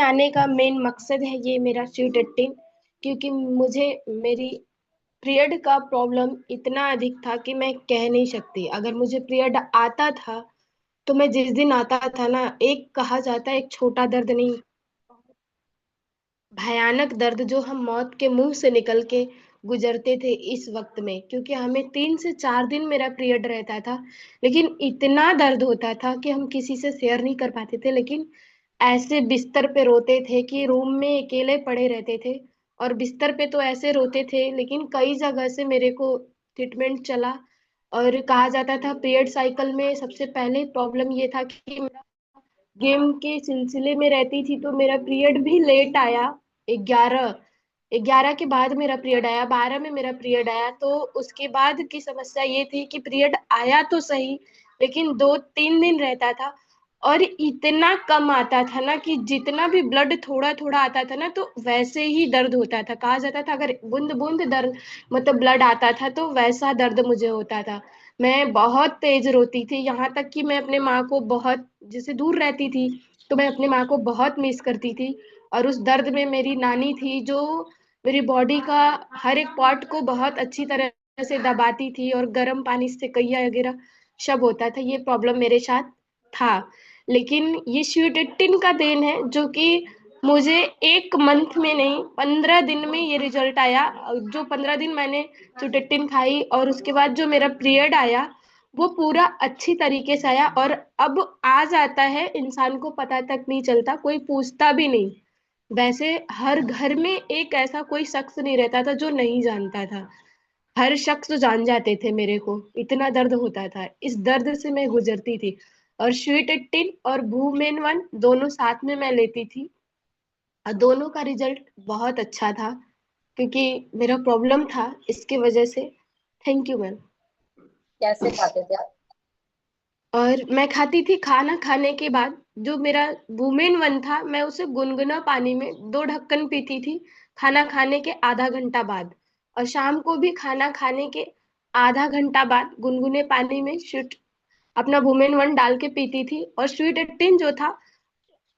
आने का मेन मकसद है ये मेरा स्वीट 18, क्योंकि मुझे मेरी पीरियड का प्रॉब्लम इतना अधिक था कि मैं कह नहीं सकती। अगर मुझे पीरियड आता था तो मैं जिस दिन आता था ना, एक कहा जाता है एक छोटा दर्द नहीं, भयानक दर्द जो हम मौत के मुंह से निकल के गुजरते थे इस वक्त में, क्योंकि हमें 3 से 4 दिन मेरा पीरियड रहता था। लेकिन इतना दर्द होता था कि हम किसी से शेयर नहीं कर पाते थे। लेकिन ऐसे बिस्तर पे रोते थे कि रूम में अकेले पड़े रहते थे। और बिस्तर पे तो ऐसे रोते थे, लेकिन कई जगह से मेरे को ट्रीटमेंट चला। और कहा जाता था पीरियड साइकिल में सबसे पहले प्रॉब्लम ये था कि गेम के सिलसिले में रहती थी तो मेरा पीरियड भी लेट आया। 11 11 के बाद मेरा पीरियड आया, 12 में मेरा पीरियड आया। तो उसके बाद की समस्या ये थी कि पीरियड आया तो सही, लेकिन 2-3 दिन रहता था। और इतना कम आता था ना कि जितना भी ब्लड थोड़ा थोड़ा आता था ना, तो वैसे ही दर्द होता था। कहा जाता था अगर बूंद बूंद दर्द मतलब ब्लड आता था तो वैसा दर्द मुझे होता था। मैं बहुत तेज रोती थी, यहाँ तक कि मैं अपने माँ को बहुत, जैसे दूर रहती थी तो मैं अपनी माँ को बहुत मिस करती थी। और उस दर्द में मेरी नानी थी जो मेरी बॉडी का हर एक पार्ट को बहुत अच्छी तरह से दबाती थी, और गर्म पानी से कैया वगैरह सब होता था। ये प्रॉब्लम मेरे साथ था। लेकिन ये स्वीट 18 का देन है जो कि मुझे 1 मंथ में नहीं, 15 दिन में ये रिजल्ट आया। जो 15 दिन मैंने स्वीट 18 खाई और उसके बाद जो मेरा पीरियड आया वो पूरा अच्छी तरीके से आया। और अब आ जाता है, इंसान को पता तक नहीं चलता, कोई पूछता भी नहीं। वैसे हर घर में एक ऐसा कोई शख्स नहीं रहता था जो नहीं जानता था। हर शख्स जान जाते थे मेरे को, इतना दर्द होता था। इस दर्द से मैं गुजरती थी। और स्वीट 18 और वूमेन 1 दोनों साथ में मैं लेती थी, और दोनों का रिजल्ट बहुत अच्छा था, क्योंकि मेरा प्रॉब्लम था इसके वजह से। Thank you ma'am. कैसे खाते थे आप? और मैं खाती थी खाना खाने के बाद। जो मेरा वूमेन 1 था, मैं उसे गुनगुना पानी में 2 ढक्कन पीती थी खाना खाने के आधा घंटा बाद। और शाम को भी खाना खाने के आधा घंटा बाद गुनगुने पानी में स्वीट अपना वूमेन 1 डाल के पीती थी। और स्वीट 18 जो था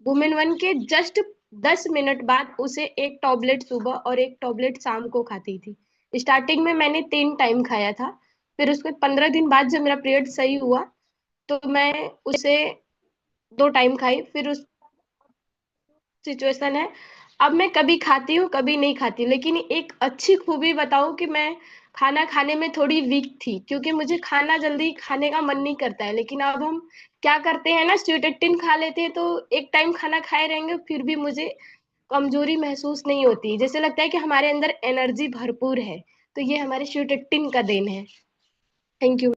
वुमेन 1 के जस्ट 10 मिनट बाद उसे एक टॉबलेट सुबह और एक टॉबलेट शाम को खाती थी। स्टार्टिंग में मैंने 3 टाइम खाया था। फिर उसके 15 दिन बाद जब मेरा पीरियड सही हुआ तो मैं उसे 2 टाइम खाई। फिर उस सिचुएशन है, अब मैं कभी खाती हूँ कभी नहीं खाती। लेकिन एक अच्छी खूबी बताऊं कि मैं खाना खाने में थोड़ी वीक थी, क्योंकि मुझे खाना जल्दी खाने का मन नहीं करता है। लेकिन अब हम क्या करते हैं ना, स्वीट 18 खा लेते हैं तो एक टाइम खाना खाए रहेंगे फिर भी मुझे कमजोरी महसूस नहीं होती, जैसे लगता है कि हमारे अंदर एनर्जी भरपूर है। तो ये हमारे स्वीट 18 का देन है। Thank you.